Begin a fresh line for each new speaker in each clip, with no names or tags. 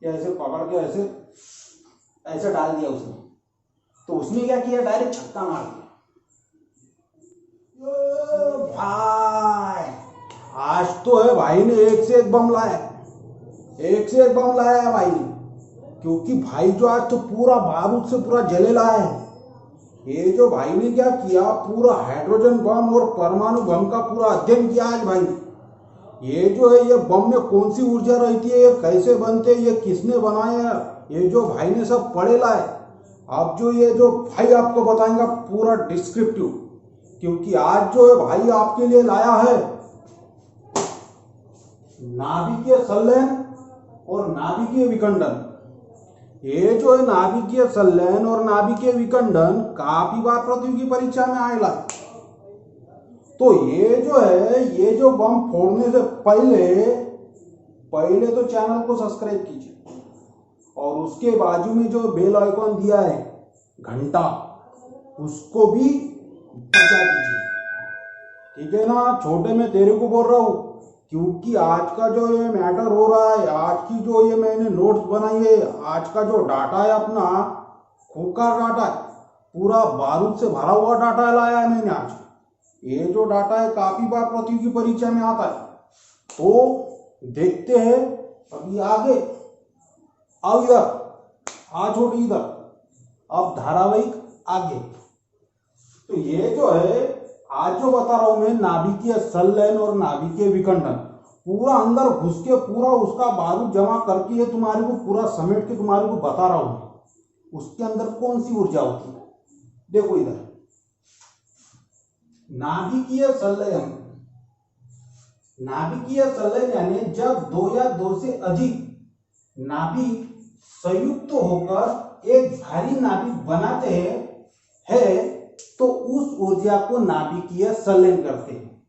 ये ऐसे पकड़ के ऐसे ऐसे डाल दिया उसने। तो उसने क्या किया, डायरेक्ट छक्का मार दिया। भाई आज तो है भाई ने एक से एक बम लाया, एक से एक बम लाया है भाई ने, क्योंकि भाई जो आज तो पूरा बारूद से पूरा जले लाया है। ये जो भाई ने क्या किया, पूरा हाइड्रोजन बम और परमाणु बम का पूरा अध्ययन किया आज भाई ने। ये जो है, ये बम में कौन सी ऊर्जा रहती है, ये कैसे बनते हैं, ये किसने बनाया, ये जो भाई ने सब पढ़ेला है। अब जो ये जो भाई आपको बताएंगा पूरा डिस्क्रिप्टिव, क्योंकि आज जो है भाई आपके लिए लाया है नाभिकीय संलयन और नाभिकीय विखंडन। ये जो है नाभिकीय संलयन और नाभिकीय विखंडन काफी बार प्रतियोगी परीक्षा में आएगा। तो ये जो है, ये जो बम फोड़ने से पहले तो चैनल को सब्सक्राइब कीजिए और उसके बाजू में जो बेल आइकॉन दिया है घंटा, उसको भी बजा दीजिए, ठीक है ना। छोटे में तेरे को बोल रहा हूं, क्योंकि आज का जो ये मैटर हो रहा है, आज की जो ये मैंने नोट्स बनाई है, आज का जो डाटा है अपना खूंखार डाटा है, पूरा बारूद से भरा हुआ डाटा लाया है मैंने आज। ये जो डाटा है काफी बार प्रतियोगी परीक्षा में आता है। तो देखते हैं अभी आगे। आओ इधर, आ छोटी इधर, अब धारावाहिक आगे। तो ये जो है आज जो बता रहा हूं मैं, नाभिकीय संलयन और नाभिकीय विखंडन, पूरा अंदर घुस के पूरा उसका बारूद जमा करके तुम्हारे को पूरा समेट के तुम्हारे को बता रहा हूं उसके अंदर कौन सी ऊर्जा होती है। देखो इधर, नाभिकीय संलयन, नाभिकीय संलयन यानी जब दो या दो से अधिक नाभिक संयुक्त होकर एक भारी नाभिक बनाते हैं तो उस ऊर्जा को नाभिकीय संलयन करते हैं।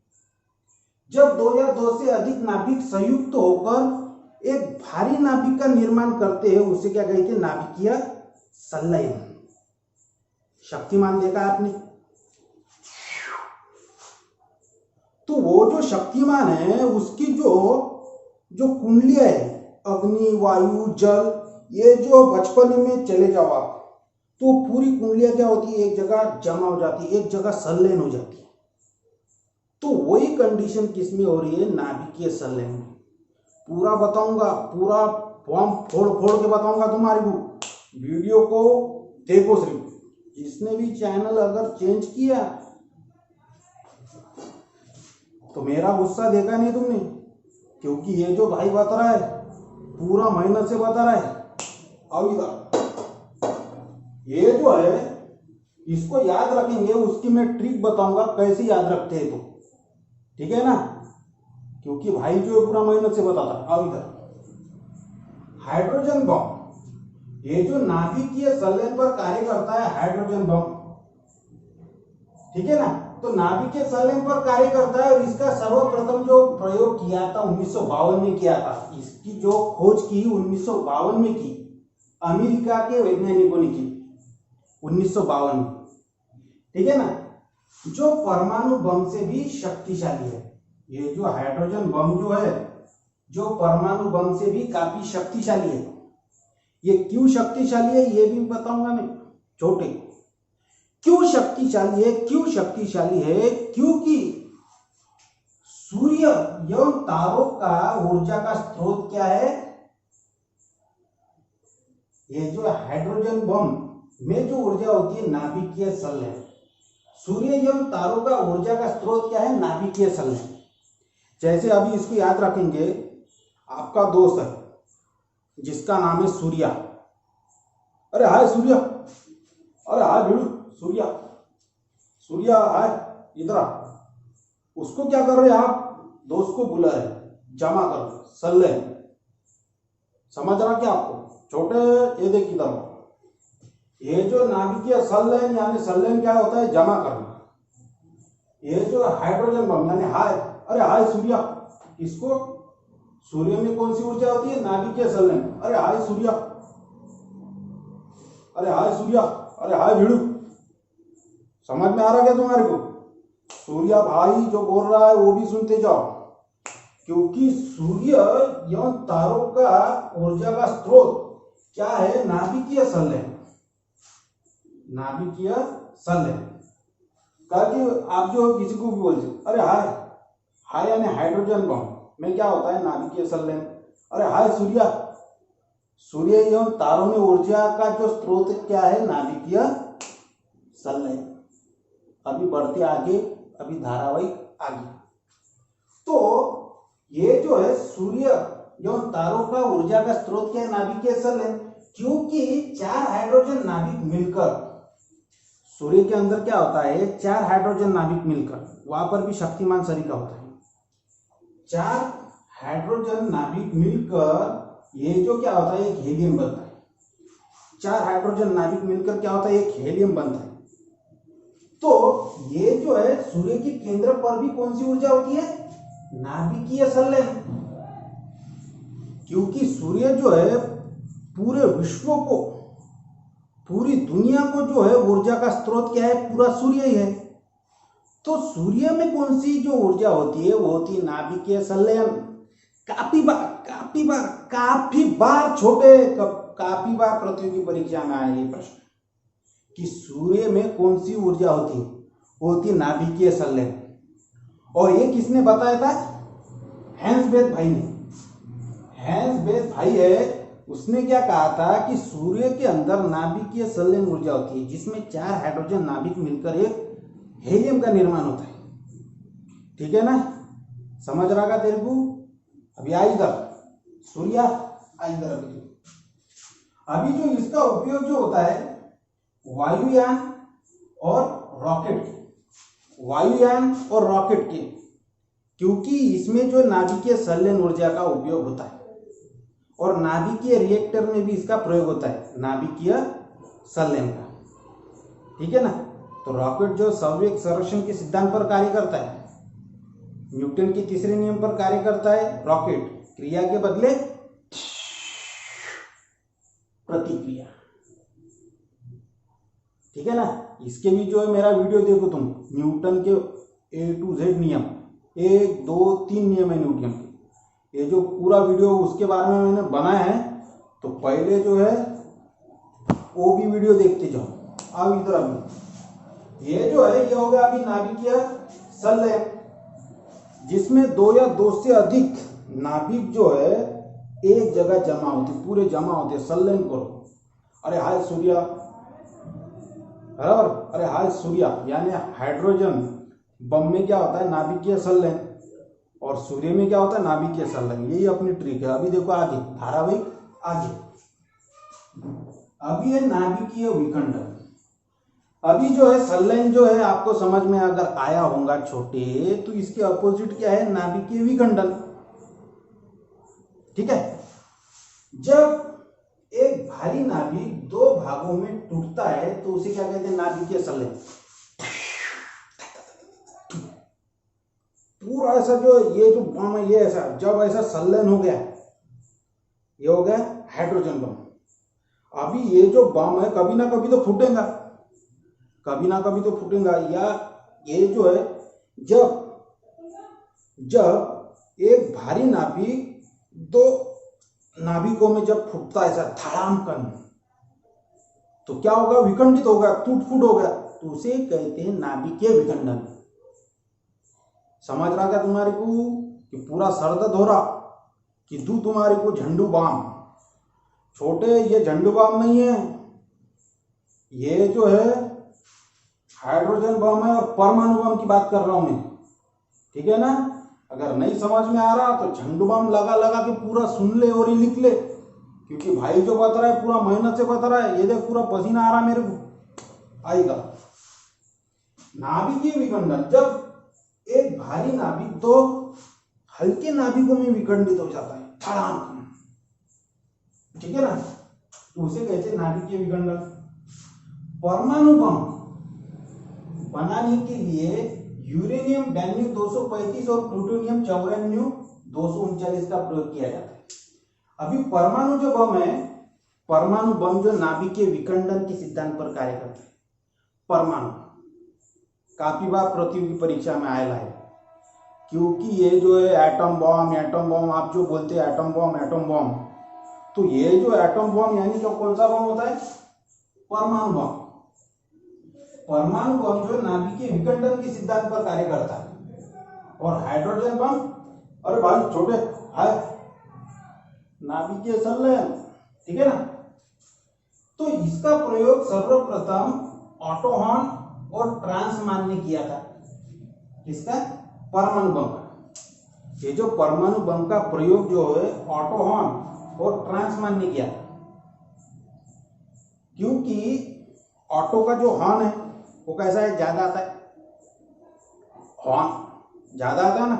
जब दो या दो से अधिक नाभिक संयुक्त होकर एक भारी नाभिक का निर्माण करते हैं, उसे क्या कहते हैं, नाभिकीय संलयन। शक्तिमान देखा आपने, तो वो जो शक्तिमान है उसकी जो कुंडलियां है, अग्नि, वायु, जल, ये जो बचपन में चले जाओ आप, तो पूरी कुंडलियां क्या होती है, एक जगह जमा हो जाती है, एक जगह संलयन हो जाती है। तो वही कंडीशन किसमें हो रही है, नाभिकीय संलयन में। पूरा बताऊंगा, पूरा फॉर्म फोड़ फोड़ के बताऊंगा तुम्हारे को। वीडियो को देखो सिर्फ, जिसने भी चैनल अगर चेंज किया तो मेरा गुस्सा देखा नहीं तुमने, क्योंकि ये जो भाई बता रहा है पूरा मेहनत से बता रहा है। अब इधर ये जो है इसको याद रखेंगे, उसकी मैं ट्रिक बताऊंगा कैसे याद रखते हैं, तो ठीक है ना, क्योंकि भाई जो है पूरा मेहनत से बताता है। अब इधर हाइड्रोजन बम, ये जो नाभिकीय संलयन पर कार्य करता है हाइड्रोजन बम, ठीक है ना। तो नाभिकीय संलयन पर कार्य करता है और इसका सर्वप्रथम जो प्रयोग किया था 1952 में किया था। इसकी जो खोज की 1952 में की, अमेरिका के वैज्ञानिकों ने की 1952 में, ठीक है ना। जो परमाणु बम से भी शक्तिशाली है, ये जो हाइड्रोजन बम जो है, जो परमाणु बम से भी काफी शक्तिशाली है। ये क्यों शक्तिशाली है ये भी बताऊंगा मैं छोटे। क्यों शक्तिशाली है, क्यों शक्तिशाली है, क्योंकि सूर्य एवं तारों का ऊर्जा का स्रोत क्या है, ये जो हाइड्रोजन बम में जो ऊर्जा होती है नाभिकीय संलयन। सूर्य एवं तारों का ऊर्जा का स्रोत क्या है, नाभिकीय संलयन। जैसे अभी इसको याद रखेंगे, आपका दोस्त है जिसका नाम है सूर्या। अरे हाय सूर्या, अरे हाय भिड़ू, सूर्या, सूर्या हाय, इधर आ। उसको क्या कर रहे हैं आप, दोस्त को बुला रहे, जमा कर संलयन। समझ रहा क्या आपको छोटे, ये देख इधर, ये जो नाभिकीय संलयन यानी संलयन क्या होता है, जमा करना। ये जो हाइड्रोजन बम यानी हाय, अरे हाय सूर्या, इसको सूर्य में कौन सी ऊर्जा होती है, नाभिकीय संलयन। अरे हाय सूर्या, अरे हाय सूर्या, अरे हाय भिड़ू। समझ में आ रहा क्या तुम्हारे को, सूर्या भाई जो बोल रहा है वो भी सुनते जाओ, क्योंकि सूर्य एवं तारों का ऊर्जा का स्रोत क्या है? नाभिकीय संलयन। नाभिकीय संलयन कहा कि आप जो किसी को भी बोल सकते, अरे हाय हाय यानी हाइड्रोजन बम में क्या होता है? नाभिकीय संलयन। अरे हाय सूर्य, सूर्य एवं तारों में ऊर्जा का जो स्रोत क्या है? नाभिकीय संलयन। अभी बढ़ते आगे, अभी धारावाहिक आगे। तो ये जो है सूर्य एवं तारों का ऊर्जा का स्रोत क्या है? नाभिकीय संलयन। क्योंकि 4 हाइड्रोजन नाभिक मिलकर, सूर्य के अंदर क्या होता है? 4 हाइड्रोजन नाभिक मिलकर, वहां पर भी शक्तिमान शरीर होता है। 4 हाइड्रोजन नाभिक मिलकर ये जो क्या होता है? एक हीलियम बनता है। 4 हाइड्रोजन नाभिक मिलकर क्या होता है? एक हीलियम बनता है। तो ये जो है सूर्य के केंद्र पर भी कौन सी ऊर्जा होती है? नाभिकीय संलयन। क्योंकि सूर्य जो है पूरे विश्व को, पूरी दुनिया को जो है ऊर्जा का स्रोत क्या है? पूरा सूर्य ही है। तो सूर्य में कौन सी जो ऊर्जा होती है? वो होती है नाभिकीय संलयन। काफी बार छोटे, काफी बार प्रतियोगी परीक्षा में आया ये प्रश्न कि सूर्य में कौन सी ऊर्जा होती है? वो होती है नाभिकीय संलयन। और ये किसने बताया था? हैंस बेथ भाई ने। हैंस बेथ भाई है, उसने क्या कहा था कि सूर्य के अंदर नाभिकीय संलयन ऊर्जा होती है, जिसमें 4 हाइड्रोजन नाभिक मिलकर एक हीलियम का निर्माण होता है। ठीक है ना? समझ रहा तेरे को? अभी आई इधर सूर्य, आई इधर। अभी जो इसका उपयोग जो होता है वायुयान और रॉकेट के, वायुयान और रॉकेट के, क्योंकि इसमें जो नाभिकीय संलयन ऊर्जा का उपयोग होता है और नाभिकीय रिएक्टर में भी इसका प्रयोग होता है, नाभिकीय संलयन का। ठीक है ना? तो रॉकेट जो संवेग संरक्षण के सिद्धांत पर कार्य करता है, न्यूटन के तीसरे नियम पर कार्य करता है। रॉकेट क्रिया के बदले प्रतिक्रिया। ठीक है ना? इसके भी जो है मेरा वीडियो देखो तुम, न्यूटन के A to Z नियम, 1 2 3 नियम है न्यूटन के। ये जो पूरा वीडियो उसके बारे में मैंने बनाया है, तो पहले जो है वो भी वीडियो देखते जाओ। अब इधर अभी ये जो है ये हो गया अभी नाभिकीय संलयन, जिसमें 2 या 2 से अधिक नाभिक जो है एक जगह जमा होते, पूरे जमा होते, संलयन करो। अरे हाय सूर्य, बराबर। अरे हाय सूर्य यानी हाइड्रोजन बम में क्या होता है? नाभिकीय संलयन। और सूर्य में क्या होता है? नाभिकीय संलयन। यही अपनी ट्रिक है। अभी देखो आगे, धारावाहिक आगे। अभी है नाभिकीय विखंडन। अभी जो है संलयन जो है आपको समझ में अगर आया होगा छोटे, तो इसके अपोजिट क्या है? नाभिकीय विखंडन। ठीक है? जब एक भारी नाभिक 2 भागों में टूटता है तो उसे क्या कहते हैं? नाभिकीय संलयन। पूरा ऐसा जो ये जो बम है, ये ऐसा जब ऐसा संलयन हो गया, ये हो गया हाइड्रोजन बम। अभी ये जो बम है कभी ना कभी तो फूटेगा, कभी ना कभी तो फूटेगा। या ये जो है जब एक भारी नाभिक 2 नाभिकों में जब फूटता है ऐसा धड़ामकन, तो क्या होगा? विखंडित होगा, टूट फूट होगा, तो उसे कहते हैं नाभिकीय विखंडन। समझ रहा था तुम्हारे को कि पूरा सर दर्द हो रहा कि दू तुम्हारे को झंडू बाम? छोटे, ये झंडू बाम नहीं है, ये जो है हाइड्रोजन बम है और परमाणु बम की बात कर रहा हूं मैं। ठीक है ना? अगर नहीं समझ में आ रहा तो झंडू बम लगा लगा के पूरा सुन ले और ही लिख ले, क्योंकि भाई जो बता रहा है पूरा मेहनत से बता रहा है। ये देख पूरा पसीना आ रहा मेरे को। आएगा नाभिकीय विखंडन, जब एक भारी नाभिक 2 हल्के नाभिकों में विखंडित हो जाता है, धड़ाम। ठीक है ना? तो उसे कहते हैं नाभिकीय विखंडन। परमाणु बम बनाने के लिए यूरेनियम 92 235 और प्लूटोनियम 94 239 का प्रयोग किया जाता है। अभी परमाणु जो बम है, परमाणु बम जो नाभिकीय विखंडन के सिद्धांत पर कार्य करता है। परमाणु काफी बार प्रतियोगी परीक्षा में आएला है क्योंकि ये जो है एटम बॉम्ब आप जो बोलते हैं एटम बॉम्ब, तो ये जो एटम बॉम्ब यानी कि कौन सा बॉम्ब होता है? परमाणु बॉम्ब। परमाणु बम जो है नाभिकीय विखंडन के सिद्धांत पर कार्य करता है। और हाइड्रोजन बम, अरे भाई छोटे है, नाभिकीय संलयन, ठीक है ना। तो इसका प्रयोग सर्वप्रथम ऑटो हॉर्न और ट्रांसमान ने किया था। किसका? परमाणु बम का। ये जो परमाणु बम का प्रयोग जो है ऑटो हॉर्न और ट्रांसमान ने किया था, क्योंकि ऑटो का जो हॉर्न है वो कैसा है? ज्यादा आता है, हॉर्न ज्यादा आता है ना,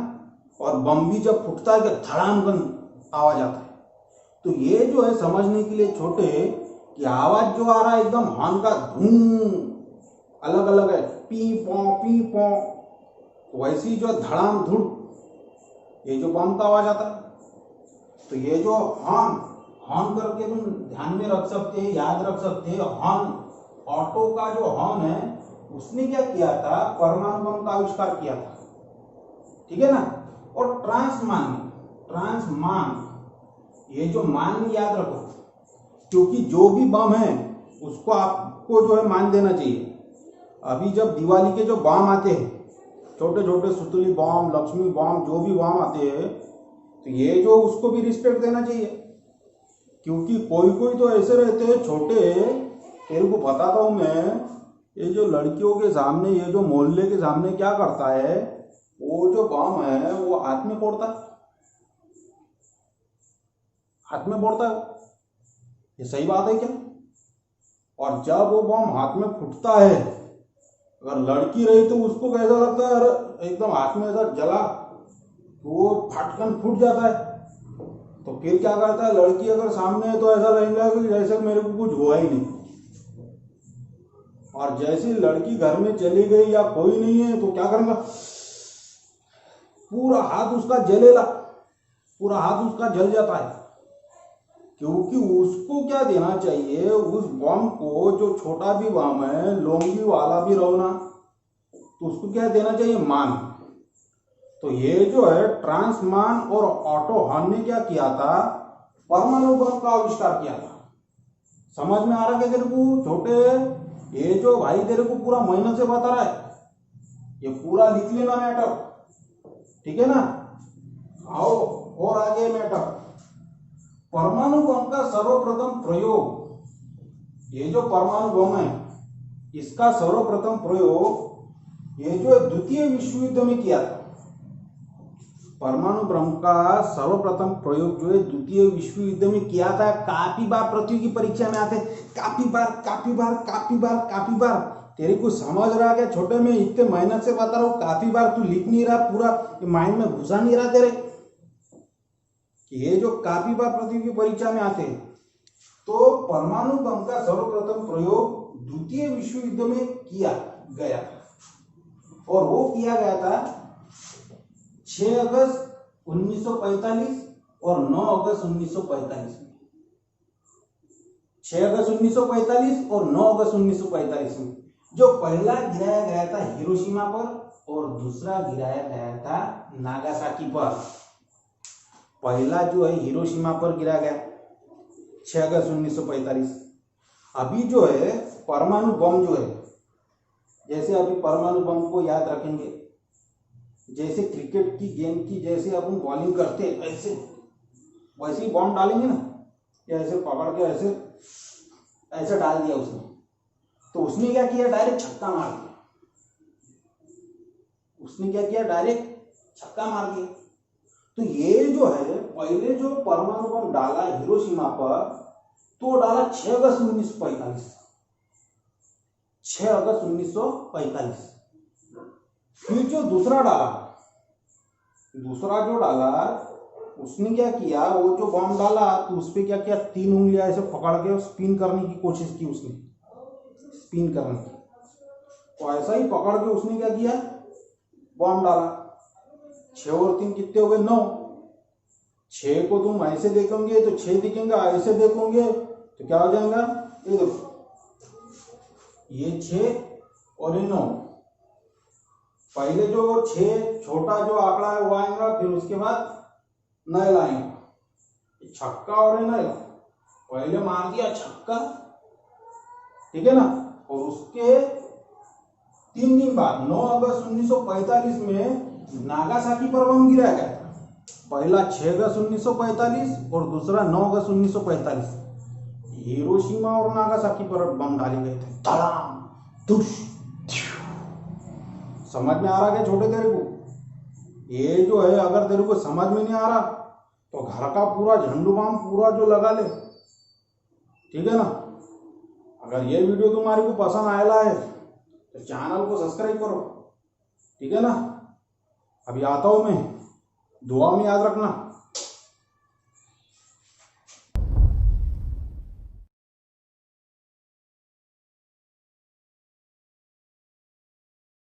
और बम भी जब फूटता है कि धड़ाम आवाज आता है। तो ये जो है समझने के लिए छोटे कि आवाज जो आ रहा है एकदम हॉर्न का धूम अलग अलग है, पी पौ, वैसी जो धड़ाम धुड़ ये जो बम का आवाज आता है। तो ये जो हॉर्न करके तुम ध्यान में रख सकते हैं, याद रख सकते हैं। हॉर्न, ऑटो का जो हॉर्न है उसने क्या किया था? परमाणु बम का आविष्कार किया था, ठीक है ना। और ट्रांसमान, ये जो मान याद रखो, क्योंकि जो भी बम है उसको आपको जो है मान देना चाहिए। अभी जब दिवाली के जो बम आते हैं, छोटे छोटे सुतली बम, लक्ष्मी बम, जो भी बम आते हैं, तो ये जो उसको भी रिस्पेक्ट देना चाहिए। क्योंकि कोई कोई तो ऐसे रहते हैं छोटे, तेरे को बताता हूं मैं, ये जो लड़कियों के सामने, ये जो मोहल्ले के सामने क्या करता है, वो जो बम है वो हाथ में फोड़ता है, हाथ में फोड़ता है। ये सही बात है क्या? और जब वो बम हाथ में फूटता है, अगर लड़की रही तो उसको कैसा लगता है? अरे एकदम हाथ में ऐसा जला, वो फटकन फूट जाता है। तो फिर क्या करता है? लड़की अगर सामने है तो ऐसा लगेगा कि जैसे मेरे को कुछ हुआ ही नहीं। और जैसी लड़की घर में चली गई या कोई नहीं है तो क्या करेंगे? पूरा हाथ उसका जलेला, पूरा हाथ उसका जल जाता है। क्योंकि उसको क्या देना चाहिए? उस बम को, जो छोटा भी बम है, लोंगी वाला भी रहो ना, तो उसको क्या देना चाहिए? मान। तो ये जो है ट्रांसमान और ऑटो हॉर्न ने क्या किया था? परमाणु बम का आविष्कार किया था। समझ में आ रहा है तेरे को छोटे? ये जो भाई तेरे को पूरा मेहनत से बता रहा है, ये पूरा लिख लेना मैटर, ठीक है ना। आओ और आगे मैटर। परमाणु बम का सर्वप्रथम प्रयोग, ये जो परमाणु बम है इसका सर्वप्रथम प्रयोग ये जो द्वितीय विश्व युद्ध में किया था। परमाणु बम का सर्वप्रथम प्रयोग जो है द्वितीय विश्व युद्ध में किया था। काफी बार पृथ्वी की परीक्षा में आते, काफी बार। तेरे को समझ रहा क्या छोटे? में इतने मेहनत से बता रहा हूँ, काफी बार तू लिख नहीं रहा, पूरा माइंड में घुसा नहीं रहा तेरे। ये जो काफी बार पृथ्वी की परीक्षा में आते हैं, तो परमाणु बम का सर्वप्रथम प्रयोग द्वितीय विश्व युद्ध में किया गया था। और वो किया गया था 6 अगस्त 1945 और 9 अगस्त 1945 में। 6 अगस्त 1945 और 9 अगस्त 1945 में जो पहला गिराया गया था हिरोशिमा पर और दूसरा गिराया गया था नागासाकी पर। पहला जो है हिरोशिमा पर गिरा गया 6 अगस्त 1945। अभी जो है परमाणु बम जो है, जैसे अभी परमाणु बम को याद रखेंगे, जैसे क्रिकेट की गेम की जैसे अपन बॉलिंग करते हैं ऐसे, वैसे ही बॉम्ब डालेंगे ना, ऐसे पकड़ के ऐसे डाल दिया उसने, तो उसने क्या किया? डायरेक्ट छक्का मार दिया। उसने क्या किया? डायरेक्ट छक्का मार दिया। तो ये जो है पहले जो परमाणु बम डाला हिरोशिमा पर, तो डाला 6 अगस्त 1945। 6 अगस्त 1945। फिर जो दूसरा जो डाला उसने क्या किया? वो जो बम डाला तो उस पर क्या किया? 3 उंगलियां ऐसे पकड़ के स्पिन करने की कोशिश की उसने, स्पिन करने की। तो ऐसा ही पकड़ के उसने क्या किया? बम डाला। 6 और 3 कितने हो गए? 9। 6 को तुम ऐसे देखोगे तो 6 दिखेंगे, ऐसे देखोगे तो क्या हो जाएगा? ये देखो, ये 6 और ये 9, पहले जो 6 छोटा जो आंकड़ा है वो आएगा, फिर उसके बाद नल आएगा। छक्का और नल, पहले मार दिया छक्का, ठीक है ना। और उसके 3 दिन बाद 9 अगस्त 1945 में नागासाकी पर बम गिराया गया था। पहला 6 अगस्त 1945 और दूसरा 9 अगस्त 1945। हिरोशिमा और नागासाकी पर बम डाले गए थे। धड़ाम धुश। समझ में आ रहा है छोटे तेरे को? ये जो है, अगर तेरे को समझ में नहीं आ रहा तो घर का पूरा झंडू बाम पूरा जो लगा ले, ठीक है ना। अगर ये वीडियो तुम्हारी को पसंद आया है तो चैनल को सब्सक्राइब करो, ठीक है ना। अभी आता हूं मैं, दुआ में याद रखना।